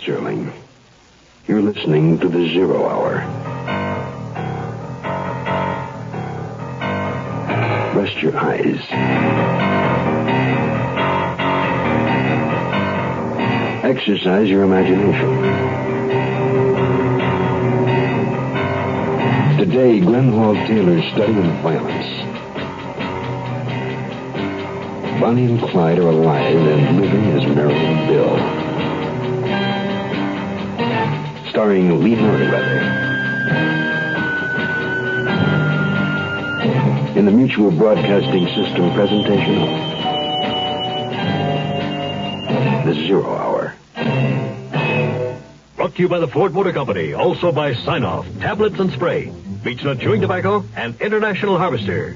Serling. You're listening to the Zero Hour. Rest your eyes. Exercise your imagination. Today, Glenn Hall Taylor's study of violence. Bonnie and Clyde are alive and living as Merrill and Bill. Starring Lee Merriweather. In the Mutual Broadcasting System presentation of The Zero Hour. Brought to you by the Ford Motor Company, also by Sign-Off, Tablets and Spray, Beech-Nut Chewing Tobacco, and International Harvester.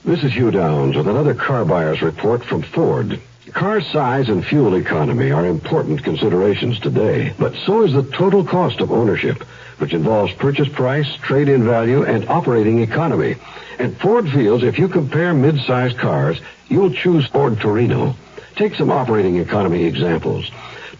This is Hugh Downs with another car buyer's report from Ford. Car size and fuel economy are important considerations today, but so is the total cost of ownership, which involves purchase price, trade-in value, and operating economy. And Ford feels if you compare mid-size cars, you'll choose Ford Torino. Take some operating economy examples.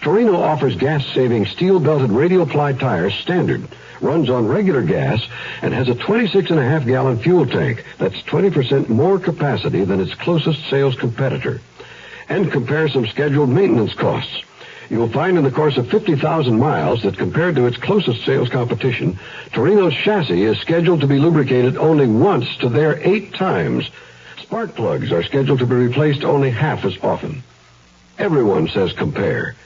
Torino offers gas-saving steel-belted radial-ply tires standard, runs on regular gas, and has a 26.5-gallon fuel tank that's 20% more capacity than its closest sales competitor. And compare some scheduled maintenance costs. You'll find in the course of 50,000 miles that compared to its closest sales competition, Torino's chassis is scheduled to be lubricated only once to their 8 times. Spark plugs are scheduled to be replaced only half as often. Everyone says compare.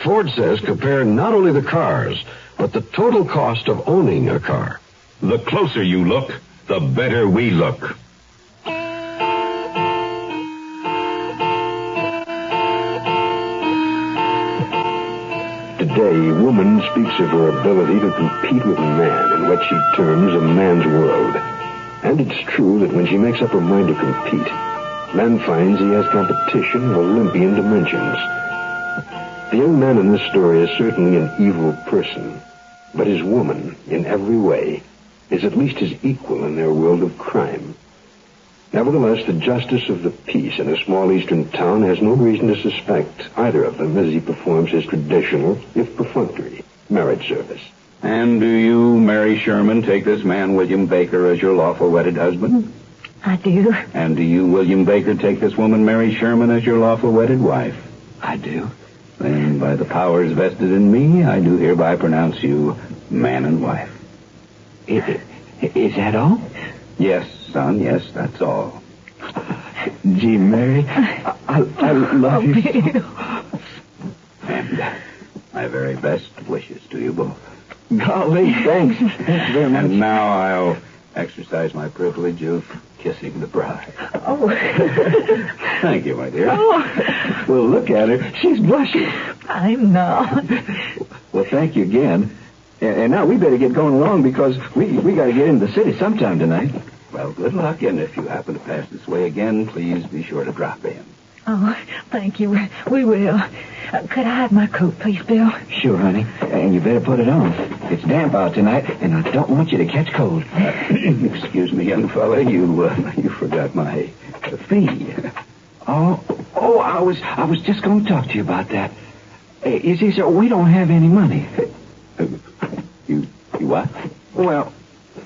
Ford says compare not only the cars, but the total cost of owning a car. The closer you look, the better we look. Today, woman speaks of her ability to compete with man in what she terms a man's world. And it's true that when she makes up her mind to compete, man finds he has competition of Olympian dimensions. The young man in this story is certainly an evil person, but his woman, in every way, is at least his equal in their world of crime. Nevertheless, the justice of the peace in a small eastern town has no reason to suspect either of them as he performs his traditional, if perfunctory, marriage service. And do you, Mary Sherman, take this man, William Baker, as your lawful wedded husband? I do. And do you, William Baker, take this woman, Mary Sherman, as your lawful wedded wife? I do. Then, by the powers vested in me, I do hereby pronounce you man and wife. Is that all? Yes, son, yes, that's all. Gee, Mary, I love you so. And my very best wishes to you both. Golly, thanks. Thanks very much. And now I'll exercise my privilege of kissing the bride. Oh. Thank you, my dear. Oh. Well, look at her. She's blushing. I'm not. Well, thank you again. And now we better get going along because we got to get into the city sometime tonight. Well, good luck, and if you happen to pass this way again, please be sure to drop in. Oh, thank you. We will. Could I have my coat, please, Bill? Sure, honey. And you better put it on. It's damp out tonight, and I don't want you to catch cold. Excuse me, young fella. You forgot my fee. Oh, I was just going to talk to you about that. You see, sir, we don't have any money. You what? Well,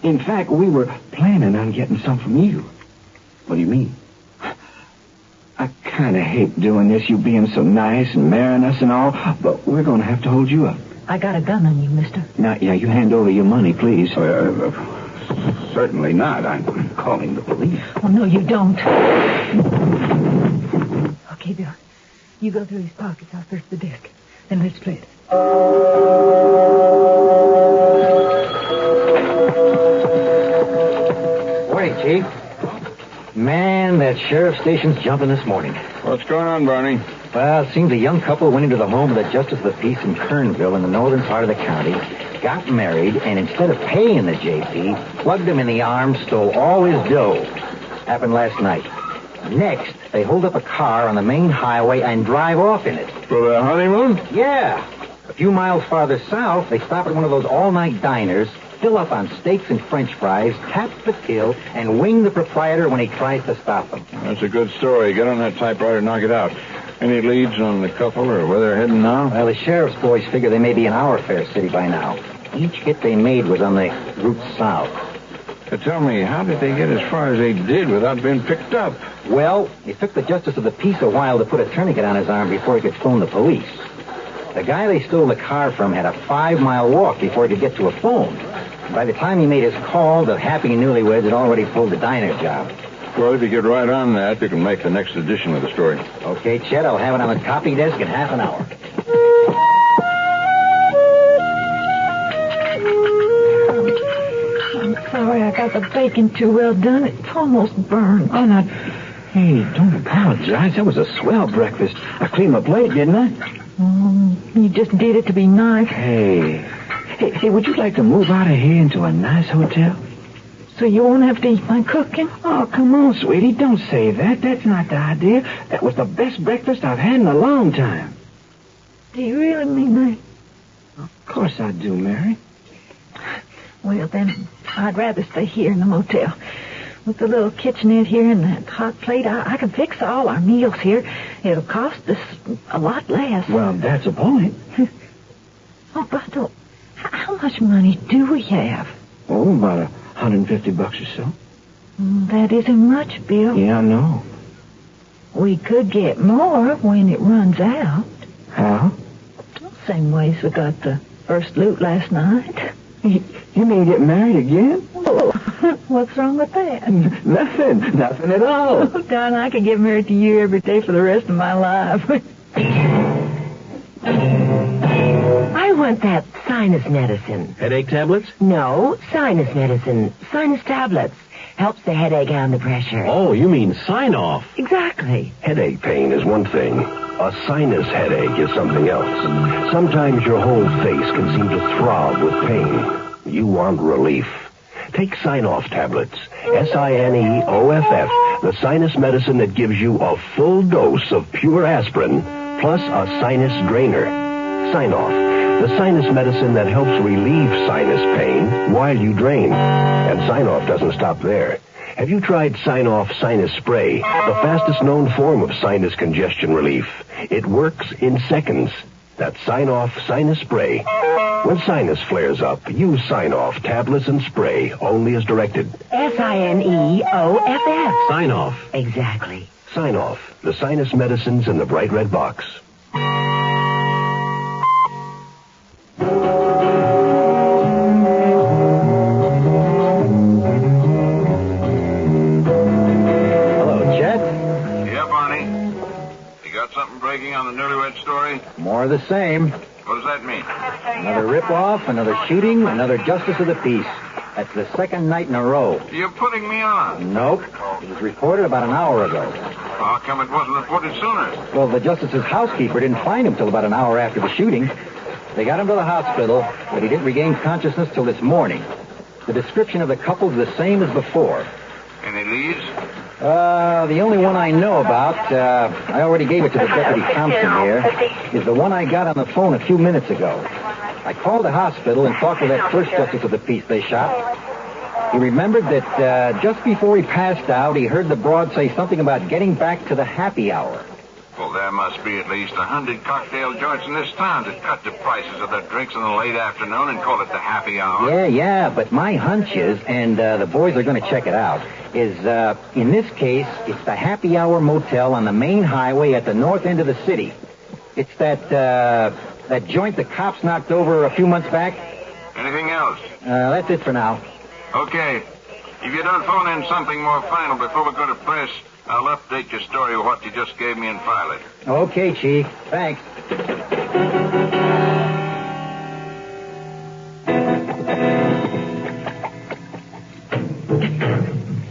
in fact, we were planning on getting some from you. What do you mean? I kind of hate doing this, you being so nice and marrying us and all, but we're going to have to hold you up. I got a gun on you, mister. Now, yeah, you hand over your money, please. Certainly not. I'm calling the police. Oh, no, you don't. Okay, Bill. You go through his pockets. I'll search the desk. Then let's split. Morning, Chief. Man, that sheriff's station's jumping this morning. What's going on, Barney? Well, it seems a young couple went into the home of the Justice of the Peace in Kernville in the northern part of the county, got married, and instead of paying the JP, plugged him in the arm, stole all his dough. Happened last night. Next, they hold up a car on the main highway and drive off in it. For the honeymoon? Yeah. A few miles farther south, they stop at one of those all-night diners, fill up on steaks and French fries, tap the till, and wing the proprietor when he tries to stop them. That's a good story. Get on that typewriter and knock it out. Any leads on the couple or where they're heading now? Well, the sheriff's boys figure they may be in our fair city by now. Each hit they made was on the route south. Tell me, how did they get as far as they did without being picked up? Well, it took the justice of the peace a while to put a tourniquet on his arm before he could phone the police. The guy they stole the car from had a 5-mile walk before he could get to a phone. By the time he made his call, the happy newlyweds had already pulled the diner job. Well, if you get right on that, you can make the next edition of the story. Okay, Chet, I'll have it on the copy desk in half an hour. I'm sorry I got the bacon too well done. It's almost burned. Oh, now, hey, don't apologize. That was a swell breakfast. I cleaned my plate, didn't I? You just did it to be nice. Hey, would you like to move out of here into a nice hotel? So you won't have to eat my cooking? Oh, come on, sweetie. Don't say that. That's not the idea. That was the best breakfast I've had in a long time. Do you really mean that? Of course I do, Mary. Well, then, I'd rather stay here in the motel. With the little kitchenette here and that hot plate, I can fix all our meals here. It'll cost us a lot less. Well, that's a point. Oh, but how much money do we have? Oh, about $150 or so. That isn't much, Bill. Yeah, I know. We could get more when it runs out. How? Same way as we got the first loot last night. You mean get married again? Oh, what's wrong with that? Nothing at all. Oh, Don, I could get married to you every day for the rest of my life. I want that sinus medicine. Headache tablets? No, sinus medicine. Sinus tablets. Helps the headache and the pressure. Oh, you mean sign-off. Exactly. Headache pain is one thing. A sinus headache is something else. Sometimes your whole face can seem to throb with pain. You want relief. Take Sign-Off tablets. Sinoff, the sinus medicine that gives you a full dose of pure aspirin, plus a sinus drainer. Sign-Off, the sinus medicine that helps relieve sinus pain while you drain. And Sign-Off doesn't stop there. Have you tried Sign-Off Sinus Spray, the fastest known form of sinus congestion relief? It works in seconds. That's Sign-Off Sinus Spray. When sinus flares up, use Sign-Off tablets and spray, only as directed. Signoff. Sign-Off. Exactly. Sign-Off, the sinus medicines in the bright red box. Breaking on the newlywed story? More of the same. What does that mean? Another rip-off, another shooting, another justice of the peace. That's the second night in a row. You're putting me on. Nope. It was reported about an hour ago. How come it wasn't reported sooner? Well, the justice's housekeeper didn't find him till about an hour after the shooting. They got him to the hospital, but he didn't regain consciousness till this morning. The description of the couple's the same as before. Any leads? The only one I know about, I already gave it to the Deputy Thompson here, is the one I got on the phone a few minutes ago. I called the hospital and talked to that first justice of the peace they shot. He remembered that just before he passed out, he heard the broad say something about getting back to the happy hour. Well, there must be at least 100 cocktail joints in this town that cut the prices of their drinks in the late afternoon and call it the happy hour. Yeah, but my hunch is, and the boys are going to check it out, is in this case, it's the Happy Hour Motel on the main highway at the north end of the city. It's that joint the cops knocked over a few months back. Anything else? That's it for now. Okay. If you don't phone in something more final before we go to press, I'll update your story with what you just gave me and file it. Okay, Chief. Thanks.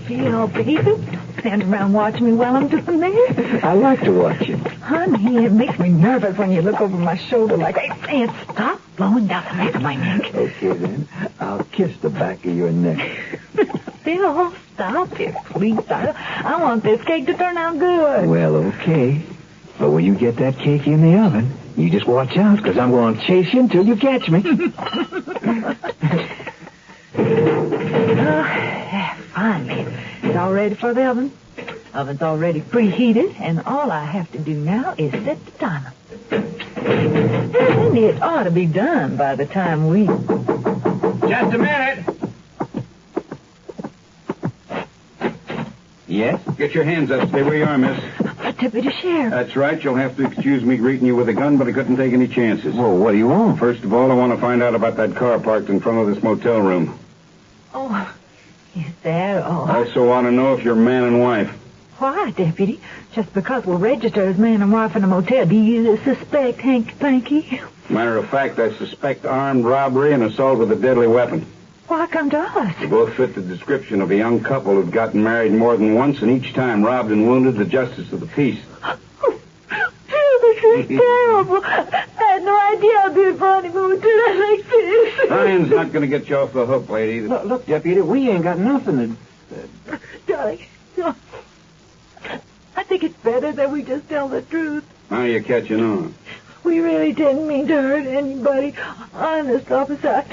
Bill, baby, stand around watching me while I'm doing this. I like to watch you. Honey, it makes me nervous when you look over my shoulder like that. And stop blowing down the back of my neck. Okay, then. I'll kiss the back of your neck. Bill, stop it, please. I want this cake to turn out good. Well, okay. But when you get that cake in the oven, You just watch out, because I'm going to chase you until you catch me. Finally. It's all ready for the oven. Oven's already preheated, and all I have to do now is set the timer. And it ought to be done by the time we... Just a minute. Yes? Get your hands up. Stay where you are, miss. Deputy Sheriff. That's right. You'll have to excuse me greeting you with a gun, but I couldn't take any chances. Well, what do you want? First of all, I want to find out about that car parked in front of this motel room. Oh, is that all? I also want to know if you're man and wife. Why, Deputy? Just because we're registered as man and wife in a motel, do you suspect hanky-panky? Matter of fact, I suspect armed robbery and assault with a deadly weapon. Why come to us? You both fit the description of a young couple who'd gotten married more than once and each time robbed and wounded the justice of the peace. This is terrible. I had no idea I'd be in front of a motel like this. Ryan's not going to get you off the hook, lady. Look, Deputy, we ain't got nothing to... Darling, no. I think it's better that we just tell the truth. Now you're catching on. We really didn't mean to hurt anybody. Honest, officer.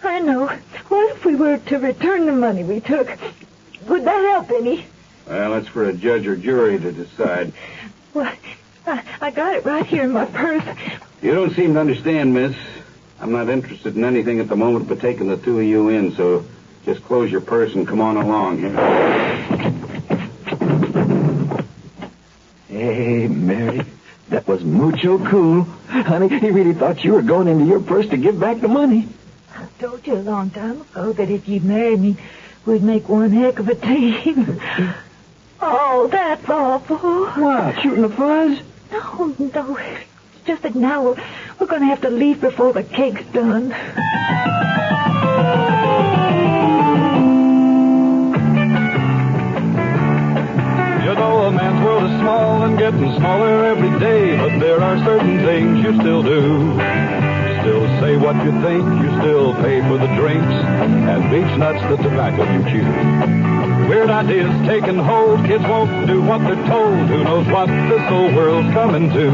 I know. What if we were to return the money we took? Would that help any? Well, that's for a judge or jury to decide. Well, I got it right here in my purse. You don't seem to understand, miss. I'm not interested in anything at the moment but taking the two of you in, so just close your purse and come on along here. Hey, Mary, that was mucho cool. Honey, he really thought you were going into your purse to give back the money. I told you a long time ago that if you'd marry me, we'd make one heck of a team. Oh, that's awful. What, shooting the fuzz? No. It's just that now we're going to have to leave before the cake's done. You know, a man's world is small and getting smaller every day, but there are certain things you still do. Still say what you think, you still pay for the drinks, and beach nuts the tobacco you chew. Weird ideas taking hold, kids won't do what they're told. Who knows what this whole world's coming to?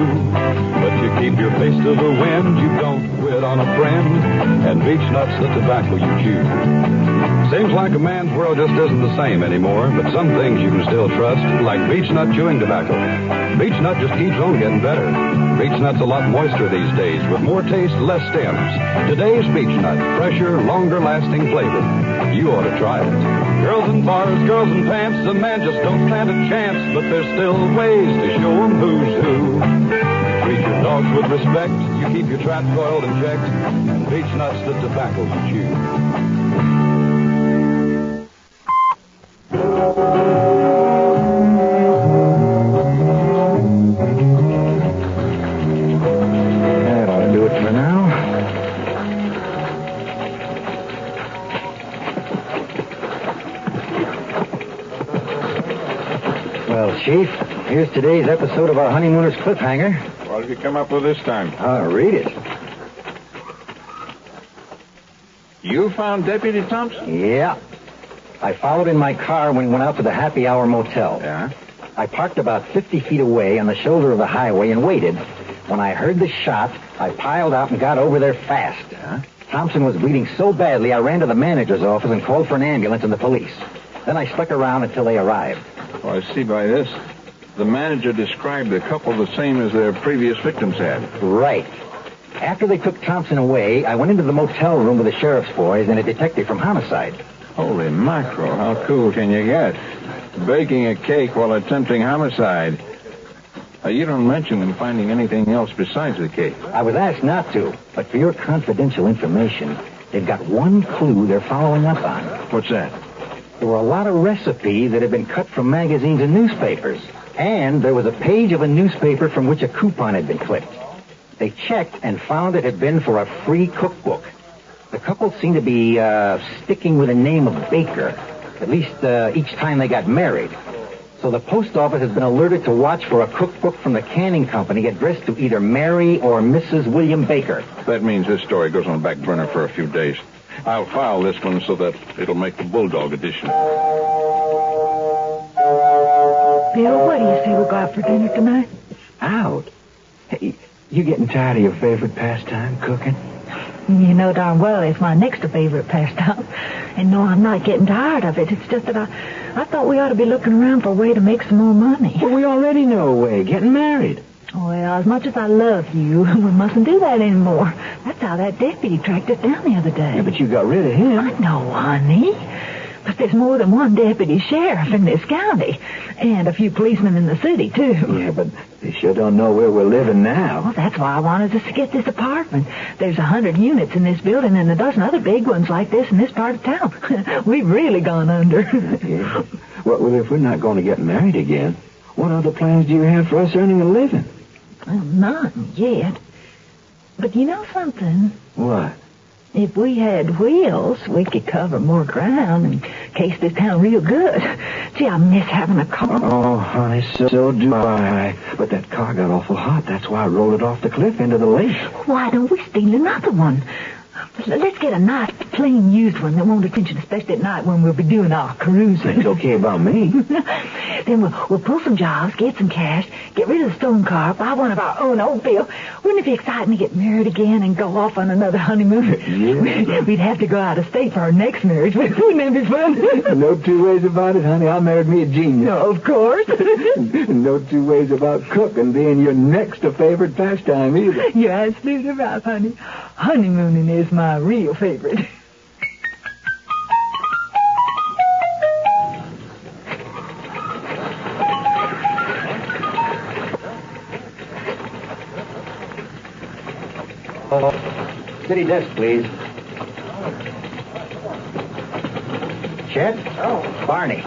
But you keep your face to the wind, you don't quit on a friend, and beach nuts the tobacco you chew. Seems like a man's world just isn't the same anymore, but some things you can still trust, like beech nut chewing tobacco. Beech nut just keeps on getting better. Beech nut's a lot moister these days, with more taste, less stems. Today's beech nut, fresher, longer-lasting flavor. You ought to try it. Girls in bars, girls in pants, a man just don't stand a chance, but there's still ways to show 'em who's who. Treat your dogs with respect, you keep your traps oiled and checked, and beech nuts the tobacco you chew. That ought to do it for now. Well, Chief, here's today's episode of our Honeymooners Cliffhanger. What have you come up with this time? Read it. You found Deputy Thompson? Yeah. I followed in my car when we went out to the Happy Hour Motel. Yeah? I parked about 50 feet away on the shoulder of the highway and waited. When I heard the shot, I piled out and got over there fast. Yeah? Thompson was bleeding so badly, I ran to the manager's office and called for an ambulance and the police. Then I stuck around until they arrived. Well, I see by this. The manager described the couple the same as their previous victims had. Right. After they took Thompson away, I went into the motel room with the sheriff's boys and a detective from homicide. Holy mackerel, how cool can you get? Baking a cake while attempting homicide. You don't mention them finding anything else besides the cake. I was asked not to, but for your confidential information, they've got one clue they're following up on. What's that? There were a lot of recipes that had been cut from magazines and newspapers. And there was a page of a newspaper from which a coupon had been clipped. They checked and found it had been for a free cookbook. The couple seemed to be sticking with the name of Baker, at least each time they got married. So the post office has been alerted to watch for a cookbook from the canning company addressed to either Mary or Mrs. William Baker. That means this story goes on the back burner for a few days. I'll file this one so that it'll make the Bulldog edition. Bill, what do you say we go out for dinner tonight? Out? Hey, you getting tired of your favorite pastime, cooking? You know darn well it's my next favorite pastime. And no, I'm not getting tired of it. It's just that I thought we ought to be looking around for a way to make some more money. Well, we already know a way. Getting married. Well, as much as I love you, we mustn't do that anymore. That's how that deputy tracked us down the other day. Yeah, but you got rid of him. I know, honey. But there's more than one deputy sheriff in this county. And a few policemen in the city, too. Yeah, but they sure don't know where we're living now. Well, that's why I wanted us to get this apartment. There's 100 units in this building and a dozen other big ones like this in this part of town. We've really gone under. Yeah. Well, if we're not going to get married again, what other plans do you have for us earning a living? Well, none yet. But you know something? What? If we had wheels, we could cover more ground and case this town real good. Gee, I miss having a car. Oh, honey, so do I. But that car got awful hot. That's why I rolled it off the cliff into the lake. Why don't we steal another one? Let's get a nice, plain used one that won't attention, especially at night when we'll be doing our cruising. It's okay about me. Then we'll pull some jobs, get some cash, get rid of the stone car, buy one of our own old Bill. Wouldn't it be exciting to get married again and go off on another honeymoon? Yeah. We'd have to go out of state for our next marriage. Wouldn't that be fun? No two ways about it, honey. I married me a genius. No, of course. No two ways about cooking being your next favorite pastime either. You're absolutely right, honey. Honeymooning is my real favorite. City desk, please. Chet? Oh. Barney.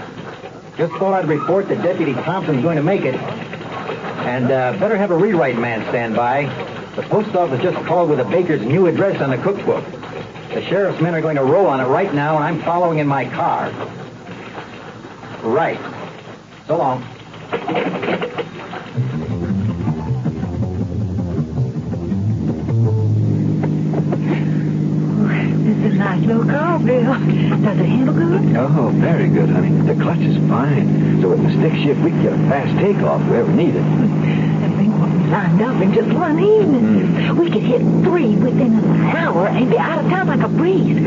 Just thought I'd report that Deputy Thompson's going to make it. And better have a rewrite man stand by. The post office just called with the baker's new address on the cookbook. The sheriff's men are going to roll on it right now, and I'm following in my car. Right. So long. This is a nice little car, Bill. Does it handle good? Oh, very good, honey. The clutch is fine. So with the stick shift, we can get a fast takeoff if we ever need it. And think what we lined up in just one evening. We could hit 3 within an hour and be out of town like a breeze.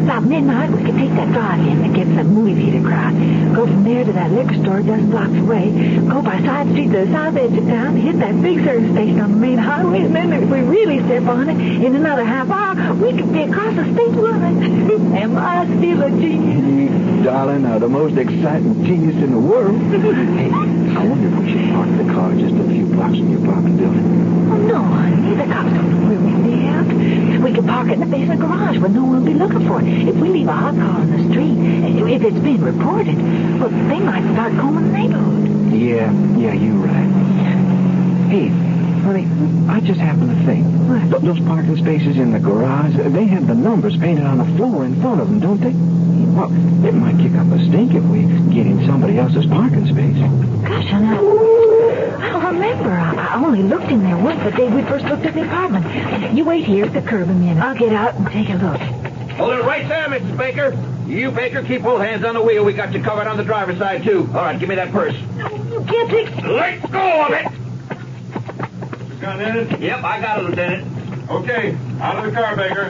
About midnight, we could take that drive-in that gets that movie theater crowd. Go from there to that liquor store a dozen blocks away. Go by side street to the south edge of town, hit that big service station on the main highway, and then if we really step on it, in another half hour, we could be across the state line. Am I still a genius? Darling, the most exciting genius in the world. Hey, I wonder if we should park the car just a few blocks from your apartment building. Oh, no, honey. The cops don't know where we live. We could park it in the basement garage where no one will be looking for it. If we leave a hot car on the street, if it's been reported, well, they might start combing the neighborhood. Yeah, you're right. Hey, honey, I just happened to think. What? Those parking spaces in the garage, they have the numbers painted on the floor in front of them, don't they? Well, it might kick up a stink if we get in somebody else's parking space. Gosh, I don't remember. I only looked in there once the day we first looked at the apartment. You wait here at the curb a minute. I'll get out and take a look. Hold it right there, Mrs. Baker. You, Baker, keep both hands on the wheel. We got you covered on the driver's side, too. All right, give me that purse. You can't take... Let go of it! Got it? Yep, I got it, Lieutenant. Okay, out of the car, Baker.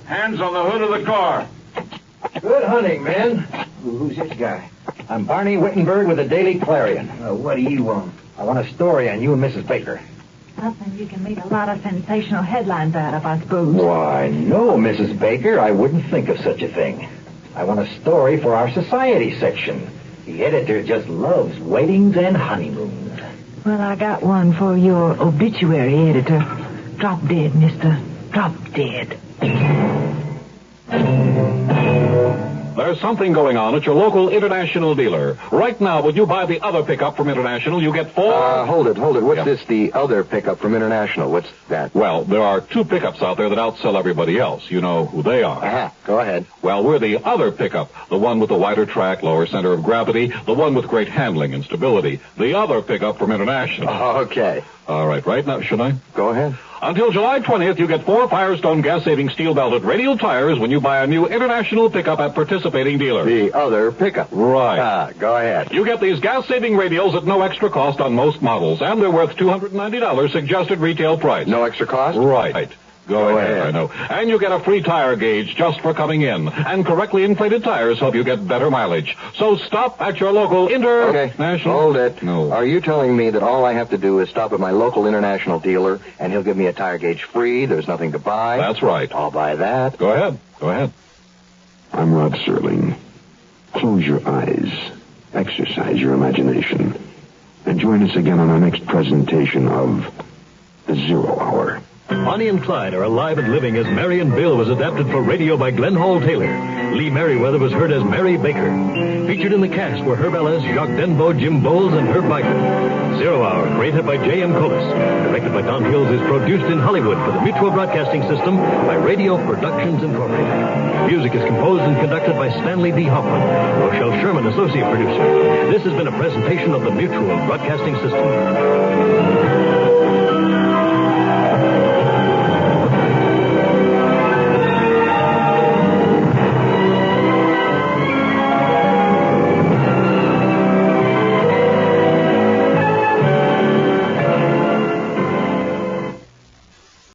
Hands on the hood of the car. Good hunting, men. Who's this guy? I'm Barney Wittenberg with the Daily Clarion. What do you want? I want a story on you and Mrs. Baker. Something you can make a lot of sensational headlines out of, I suppose. Why, no, Mrs. Baker. I wouldn't think of such a thing. I want a story for our society section. The editor just loves weddings and honeymoons. Well, I got one for your obituary editor. Drop dead, mister. Drop dead. There's something going on at your local International dealer. Right now, when you buy the other pickup from International, you get 4... Hold it. What's this, the other pickup from International? What's that? Well, there are 2 pickups out there that outsell everybody else. You know who they are. Go ahead. Well, we're the other pickup. The one with the wider track, lower center of gravity. The one with great handling and stability. The other pickup from International. Okay. All right now, should I? Go ahead. Until July 20th, you get 4 Firestone gas-saving steel-belted radial tires when you buy a new International pickup at participating dealers. The other pickup. Right. Go ahead. You get these gas-saving radials at no extra cost on most models, and they're worth $290 suggested retail price. No extra cost? Right. Go ahead. ahead. I know. And you get a free tire gauge just for coming in. And correctly inflated tires help you get better mileage. So stop at your local International... Hold it. No. Are you telling me that all I have to do is stop at my local International dealer and he'll give me a tire gauge free? There's nothing to buy? That's right. I'll buy that. Go ahead. I'm Rod Serling. Close your eyes. Exercise your imagination. And join us again on our next presentation of The 0 Hour. Bonnie and Clyde are alive and living as Mary and Bill was adapted for radio by Glenn Hall Taylor. Lee Merriweather was heard as Mary Baker. Featured in the cast were Herb Ellis, Jacques Denbo, Jim Bowles, and Herb Biker. 0 Hour, created by J.M. Kholos. Directed by Don Hills, is produced in Hollywood for the Mutual Broadcasting System by Radio Productions Incorporated. Music is composed and conducted by Stanley D. Hoffman. Rochelle Sherman, associate producer. This has been a presentation of the Mutual Broadcasting System.